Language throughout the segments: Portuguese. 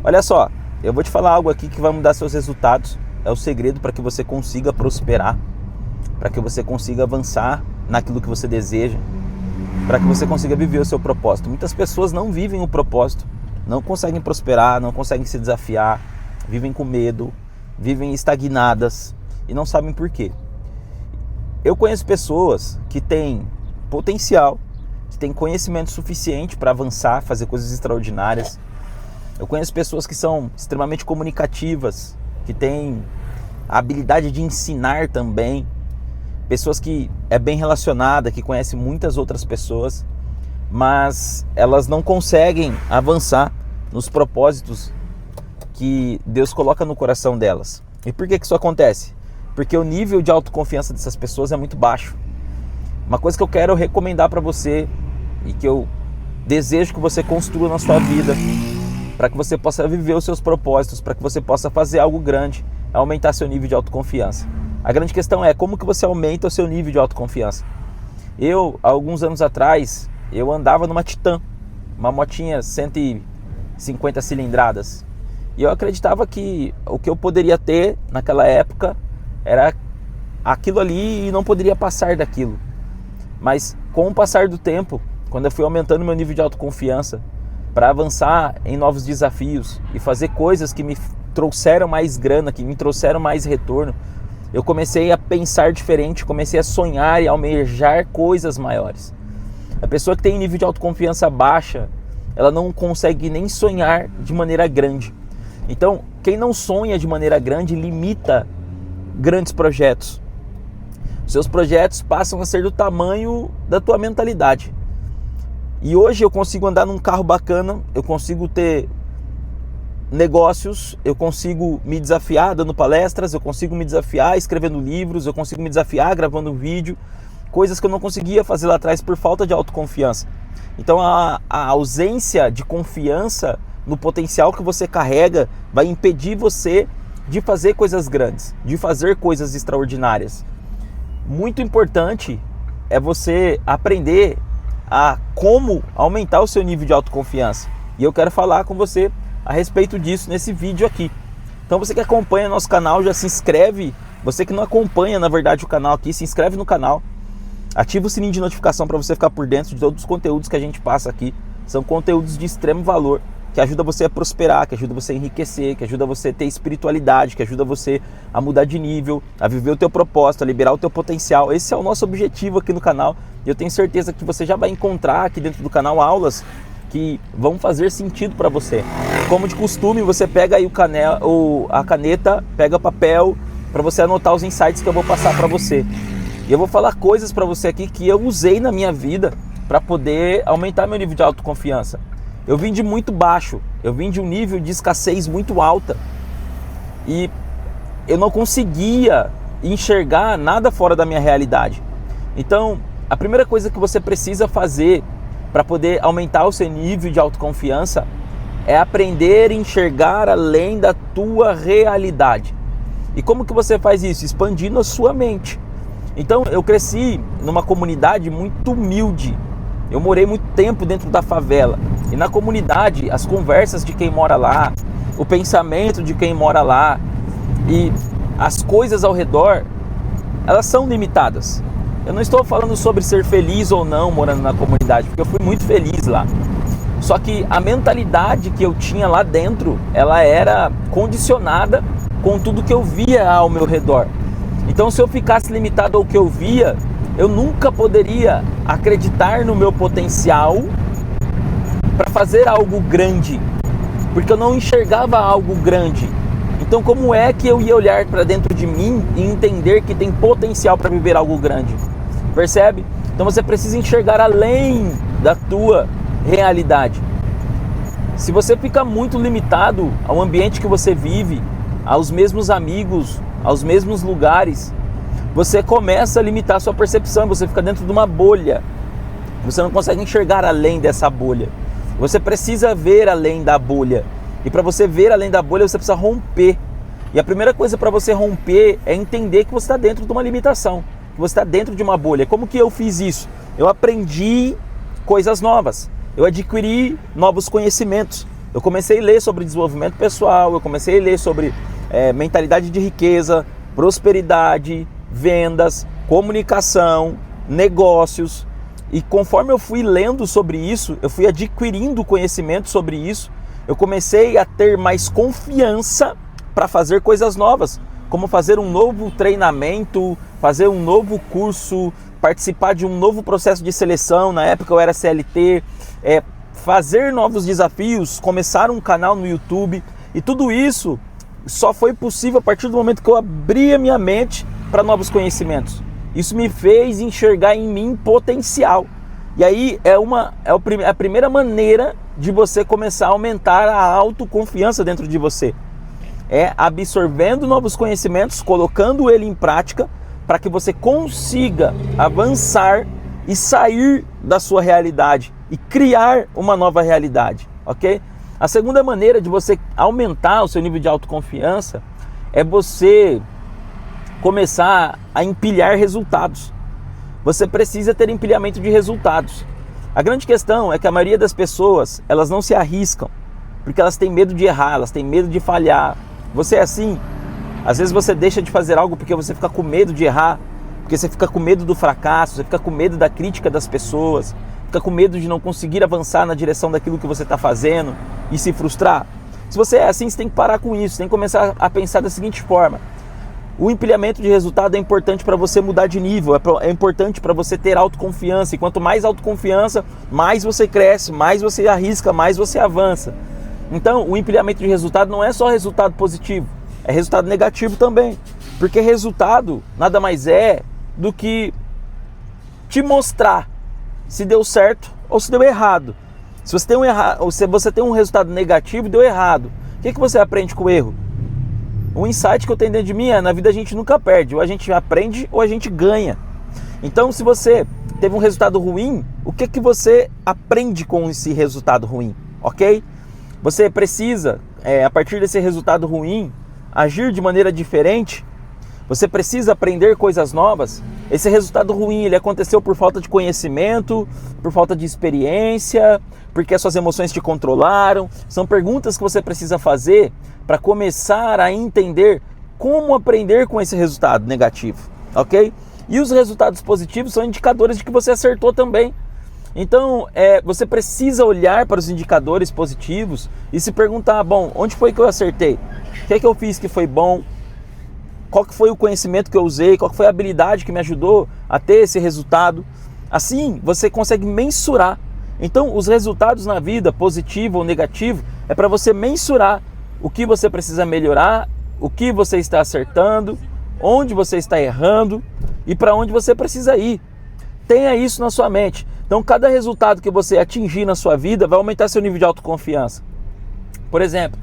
Olha só, eu vou te falar algo aqui que vai mudar seus resultados. É o segredo para que você consiga prosperar, para que você consiga avançar naquilo que você deseja, para que você consiga viver o seu propósito. Muitas pessoas não vivem o propósito, não conseguem prosperar, não conseguem se desafiar, vivem com medo, vivem estagnadas e não sabem por quê. Eu conheço pessoas que têm potencial, que têm conhecimento suficiente para avançar, fazer coisas extraordinárias. Eu conheço pessoas que são extremamente comunicativas, que têm a habilidade de ensinar também. Pessoas que é bem relacionada, que conhecem muitas outras pessoas, mas elas não conseguem avançar nos propósitos que Deus coloca no coração delas. E por que isso acontece? Porque o nível de autoconfiança dessas pessoas é muito baixo. Uma coisa que eu quero recomendar para você e que eu desejo que você construa na sua vida, para que você possa viver os seus propósitos, para que você possa fazer algo grande, é aumentar seu nível de autoconfiança. A grande questão é como que você aumenta o seu nível de autoconfiança. Eu, há alguns anos atrás, eu andava numa Titan, uma motinha 150 cilindradas. E eu acreditava que o que eu poderia ter naquela época era aquilo ali e não poderia passar daquilo. Mas com o passar do tempo, quando eu fui aumentando meu nível de autoconfiança, para avançar em novos desafios e fazer coisas que me trouxeram mais grana, que me trouxeram mais retorno, eu comecei a pensar diferente, comecei a sonhar e almejar coisas maiores. A pessoa que tem nível de autoconfiança baixa, ela não consegue nem sonhar de maneira grande. Então, quem não sonha de maneira grande limita grandes projetos. Seus projetos passam a ser do tamanho da tua mentalidade. E hoje eu consigo andar num carro bacana, eu consigo ter negócios, eu consigo me desafiar dando palestras, eu consigo me desafiar escrevendo livros, eu consigo me desafiar gravando vídeo, coisas que eu não conseguia fazer lá atrás por falta de autoconfiança. Então a ausência de confiança no potencial que você carrega vai impedir você de fazer coisas grandes, de fazer coisas extraordinárias. Muito importante é você aprender a como aumentar o seu nível de autoconfiança. E eu quero falar com você a respeito disso nesse vídeo aqui. Então você que acompanha nosso canal, já se inscreve. Você que não acompanha, na verdade, o canal aqui, se inscreve no canal. Ativa o sininho de notificação para você ficar por dentro de todos os conteúdos que a gente passa aqui. São conteúdos de extremo valor, que ajuda você a prosperar, que ajuda você a enriquecer, que ajuda você a ter espiritualidade, que ajuda você a mudar de nível, a viver o teu propósito, a liberar o teu potencial. Esse é o nosso objetivo aqui no canal. E eu tenho certeza que você já vai encontrar aqui dentro do canal aulas que vão fazer sentido para você. Como de costume, você pega aí a caneta, pega papel para você anotar os insights que eu vou passar para você. E eu vou falar coisas para você aqui que eu usei na minha vida para poder aumentar meu nível de autoconfiança. Eu vim de muito baixo, eu vim de um nível de escassez muito alta e eu não conseguia enxergar nada fora da minha realidade. Então, a primeira coisa que você precisa fazer para poder aumentar o seu nível de autoconfiança é aprender a enxergar além da tua realidade. E como que você faz isso? Expandindo a sua mente. Então, eu cresci numa comunidade muito humilde. Eu morei muito tempo dentro da favela. E na comunidade, as conversas de quem mora lá, o pensamento de quem mora lá e as coisas ao redor, elas são limitadas. Eu não estou falando sobre ser feliz ou não morando na comunidade, porque eu fui muito feliz lá. Só que a mentalidade que eu tinha lá dentro, ela era condicionada com tudo que eu via ao meu redor. Então, se eu ficasse limitado ao que eu via, eu nunca poderia acreditar no meu potencial para fazer algo grande, porque eu não enxergava algo grande. Então, como é que eu ia olhar para dentro de mim e entender que tem potencial para viver algo grande? Percebe? Então você precisa enxergar além da tua realidade. Se você fica muito limitado ao ambiente que você vive, aos mesmos amigos, aos mesmos lugares, você começa a limitar a sua percepção, você fica dentro de uma bolha. Você não consegue enxergar além dessa bolha. Você precisa ver além da bolha. E para você ver além da bolha, você precisa romper. E a primeira coisa para você romper é entender que você está dentro de uma limitação, que você está dentro de uma bolha. Como que eu fiz isso? Eu aprendi coisas novas, eu adquiri novos conhecimentos, Eu comecei a ler sobre desenvolvimento pessoal, eu comecei a ler sobre mentalidade de riqueza, prosperidade, vendas, comunicação, negócios. E conforme eu fui lendo sobre isso, eu fui adquirindo conhecimento sobre isso, eu comecei a ter mais confiança para fazer coisas novas, como fazer um novo treinamento, fazer um novo curso, participar de um novo processo de seleção. Na época eu era CLT, fazer novos desafios, começar um canal no YouTube. E tudo isso só foi possível a partir do momento que eu abri a minha mente para novos conhecimentos. Isso me fez enxergar em mim potencial. E aí é a primeira maneira de você começar a aumentar a autoconfiança dentro de você. É absorvendo novos conhecimentos, colocando ele em prática, para que você consiga avançar e sair da sua realidade e criar uma nova realidade, ok? A segunda maneira de você aumentar o seu nível de autoconfiança é você começar a empilhar resultados. Você precisa ter empilhamento de resultados. A grande questão é que a maioria das pessoas, elas não se arriscam, porque elas têm medo de errar, elas têm medo de falhar. Você é assim? Às vezes você deixa de fazer algo porque você fica com medo de errar, porque você fica com medo do fracasso, você fica com medo da crítica das pessoas, fica com medo de não conseguir avançar na direção daquilo que você está fazendo e se frustrar. Se você é assim, você tem que parar com isso, tem que começar a pensar da seguinte forma: o empilhamento de resultado é importante para você mudar de nível, é importante para você ter autoconfiança, e quanto mais autoconfiança, mais você cresce, mais você arrisca, mais você avança. Então, o empilhamento de resultado não é só resultado positivo, é resultado negativo também, porque resultado nada mais é do que te mostrar se deu certo ou se deu errado. Se você tem um resultado negativo e deu errado, o que você aprende com o erro? O insight que eu tenho dentro de mim é: na vida a gente nunca perde, ou a gente aprende ou a gente ganha. Então, se você teve um resultado ruim, o que você aprende com esse resultado ruim, ok? Você precisa, a partir desse resultado ruim, agir de maneira diferente. Você precisa aprender coisas novas. Esse resultado ruim, ele aconteceu por falta de conhecimento, por falta de experiência, porque as suas emoções te controlaram. São perguntas que você precisa fazer para começar a entender como aprender com esse resultado negativo, ok? E os resultados positivos são indicadores de que você acertou também. Então, você precisa olhar para os indicadores positivos e se perguntar: bom, onde foi que eu acertei? O que é que eu fiz que foi bom? Qual que foi o conhecimento que eu usei? Qual que foi a habilidade que me ajudou a ter esse resultado? Assim, você consegue mensurar. Então, os resultados na vida, positivo ou negativo, é para você mensurar o que você precisa melhorar, o que você está acertando, onde você está errando e para onde você precisa ir. Tenha isso na sua mente. Então, cada resultado que você atingir na sua vida vai aumentar seu nível de autoconfiança. Por exemplo,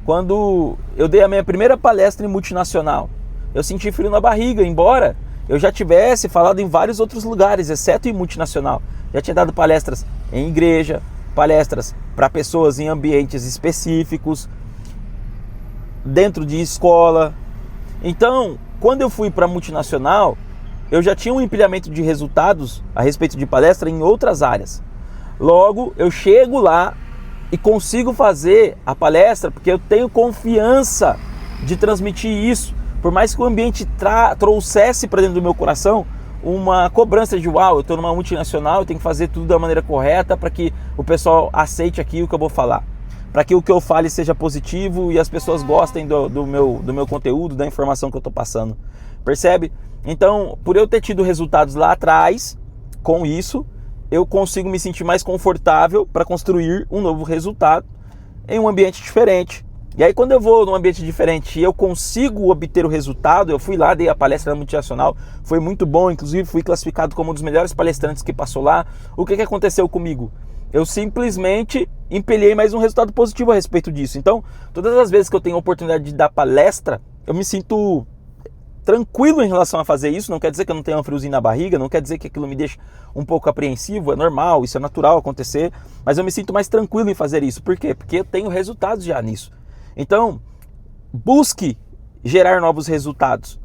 quando eu dei a minha primeira palestra em multinacional, eu senti frio na barriga, embora eu já tivesse falado em vários outros lugares, exceto em multinacional. Já tinha dado palestras em igreja, palestras para pessoas em ambientes específicos, dentro de escola. Então, quando eu fui para a multinacional, eu já tinha um empilhamento de resultados a respeito de palestra em outras áreas. Logo, eu chego lá e consigo fazer a palestra porque eu tenho confiança de transmitir isso. Por mais que o ambiente trouxesse para dentro do meu coração uma cobrança de: uau, eu estou numa multinacional, eu tenho que fazer tudo da maneira correta para que o pessoal aceite aquilo que eu vou falar, para que o que eu fale seja positivo e as pessoas gostem do meu conteúdo, da informação que eu estou passando. Percebe? Então, por eu ter tido resultados lá atrás, com isso, eu consigo me sentir mais confortável para construir um novo resultado em um ambiente diferente. E aí, quando eu vou num ambiente diferente e eu consigo obter o resultado, eu fui lá, dei a palestra na multinacional, foi muito bom, inclusive fui classificado como um dos melhores palestrantes que passou lá. O que aconteceu comigo? Eu simplesmente empilhei mais um resultado positivo a respeito disso. Então, todas as vezes que eu tenho a oportunidade de dar palestra, eu me sinto tranquilo em relação a fazer isso. Não quer dizer que eu não tenha um friozinho na barriga, não quer dizer que aquilo me deixe um pouco apreensivo, é normal, isso é natural acontecer, mas eu me sinto mais tranquilo em fazer isso. Por quê? Porque eu tenho resultados já nisso. Então, busque gerar novos resultados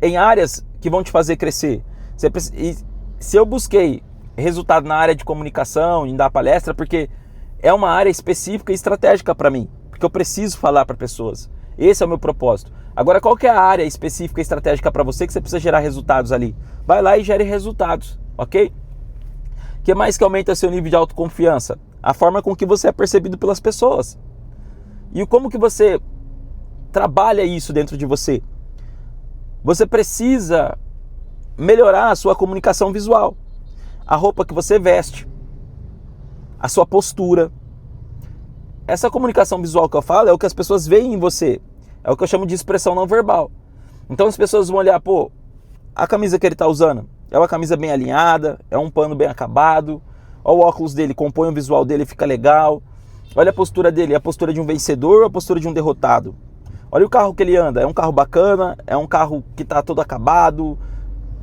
em áreas que vão te fazer crescer. Se eu busquei resultado na área de comunicação, em dar palestra, porque é uma área específica e estratégica para mim, porque eu preciso falar para pessoas. Esse é o meu propósito. Agora, qual que é a área específica e estratégica para você que você precisa gerar resultados ali? Vai lá e gere resultados, ok? O que mais que aumenta seu nível de autoconfiança? A forma com que você é percebido pelas pessoas. E como que você trabalha isso dentro de você? Você precisa melhorar a sua comunicação visual. A roupa que você veste, a sua postura. Essa comunicação visual que eu falo é o que as pessoas veem em você. É o que eu chamo de expressão não verbal. Então as pessoas vão olhar, pô, a camisa que ele está usando é uma camisa bem alinhada, é um pano bem acabado, olha o óculos dele, compõe o visual dele, fica legal. Olha a postura dele, é a postura de um vencedor ou a postura de um derrotado? Olha o carro que ele anda, é um carro bacana, é um carro que está todo acabado,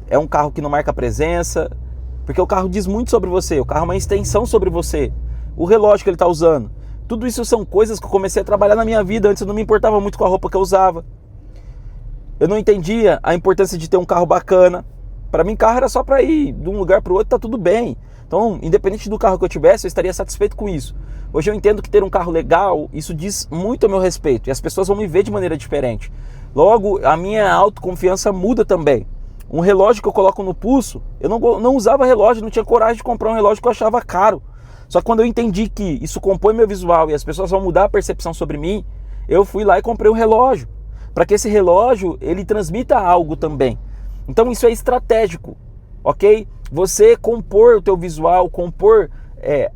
é um carro que não marca presença, porque o carro diz muito sobre você, o carro é uma extensão sobre você. O relógio que ele está usando, tudo isso são coisas que eu comecei a trabalhar na minha vida. Antes eu não me importava muito com a roupa que eu usava. Eu não entendia a importância de ter um carro bacana. Para mim, carro era só para ir de um lugar para o outro, tá tudo bem. Então, independente do carro que eu tivesse, eu estaria satisfeito com isso. Hoje eu entendo que ter um carro legal, isso diz muito a meu respeito. E as pessoas vão me ver de maneira diferente. Logo, a minha autoconfiança muda também. Um relógio que eu coloco no pulso, eu não usava relógio, não tinha coragem de comprar um relógio que eu achava caro. Só que quando eu entendi que isso compõe meu visual e as pessoas vão mudar a percepção sobre mim, eu fui lá e comprei um relógio. Para que esse relógio, ele transmita algo também. Então isso é estratégico, ok? Você compor o teu visual, compor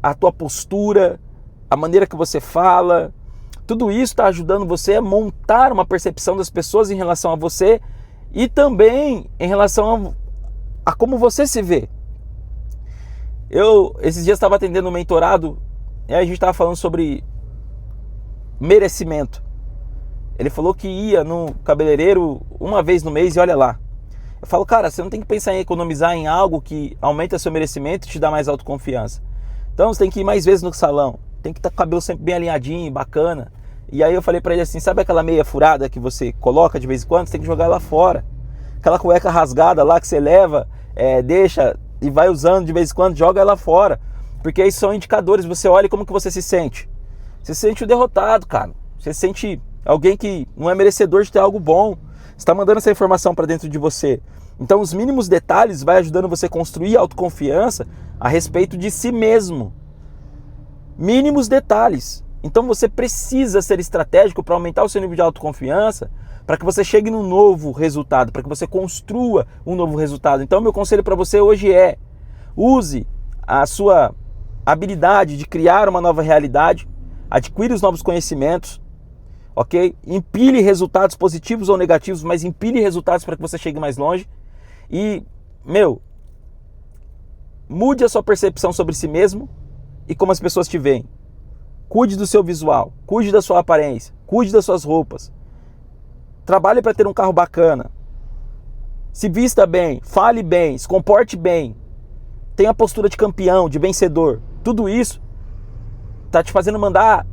a tua postura, a maneira que você fala, tudo isso está ajudando você a montar uma percepção das pessoas em relação a você e também em relação a como você se vê. Eu, esses dias, estava atendendo um mentorado e a gente estava falando sobre merecimento. Ele falou que ia no cabeleireiro uma vez no mês e olha lá. Eu falo, cara, você não tem que pensar em economizar em algo que aumenta seu merecimento e te dá mais autoconfiança. Então você tem que ir mais vezes no salão, tem que estar com o cabelo sempre bem alinhadinho, bacana. E aí eu falei pra ele assim, sabe aquela meia furada que você coloca de vez em quando? Você tem que jogar ela fora. Aquela cueca rasgada lá que você leva, deixa e vai usando de vez em quando, joga ela fora. Porque aí são indicadores, você olha como que você se sente. Você se sente o derrotado, cara. Você se sente alguém que não é merecedor de ter algo bom. Você está mandando essa informação para dentro de você. Então os mínimos detalhes vai ajudando você a construir autoconfiança a respeito de si mesmo. Mínimos detalhes. Então você precisa ser estratégico para aumentar o seu nível de autoconfiança, para que você chegue num novo resultado, para que você construa um novo resultado. Então meu conselho para você hoje é: use a sua habilidade de criar uma nova realidade, adquire os novos conhecimentos, ok? Empilhe resultados positivos ou negativos, mas empilhe resultados para que você chegue mais longe. E, mude a sua percepção sobre si mesmo e como as pessoas te veem. Cuide do seu visual, cuide da sua aparência, cuide das suas roupas. Trabalhe para ter um carro bacana. Se vista bem, fale bem, se comporte bem. Tenha a postura de campeão, de vencedor. Tudo isso está te fazendo mandar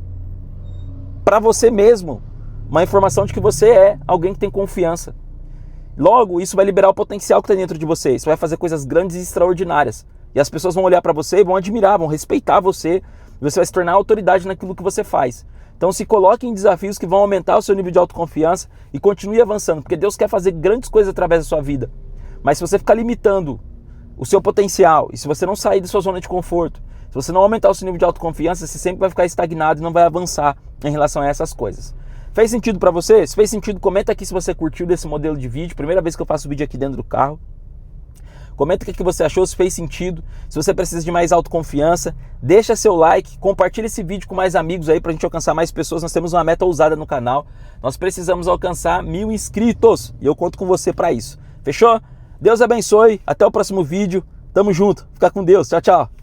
para você mesmo uma informação de que você é alguém que tem confiança. Logo, isso vai liberar o potencial que está dentro de você. Isso vai fazer coisas grandes e extraordinárias. E as pessoas vão olhar para você e vão admirar, vão respeitar você. E você vai se tornar autoridade naquilo que você faz. Então se coloque em desafios que vão aumentar o seu nível de autoconfiança e continue avançando, porque Deus quer fazer grandes coisas através da sua vida. Mas se você ficar limitando o seu potencial e se você não sair da sua zona de conforto, se você não aumentar o seu nível de autoconfiança, você sempre vai ficar estagnado e não vai avançar em relação a essas coisas. Fez sentido para você? Se fez sentido, comenta aqui se você curtiu desse modelo de vídeo. Primeira vez que eu faço vídeo aqui dentro do carro. Comenta o que você achou, se fez sentido, se você precisa de mais autoconfiança. Deixa seu like, compartilha esse vídeo com mais amigos aí pra gente alcançar mais pessoas. Nós temos uma meta ousada no canal. Nós precisamos alcançar 1000 inscritos e eu conto com você para isso. Fechou? Deus abençoe, até o próximo vídeo. Tamo junto, fica com Deus, tchau, tchau.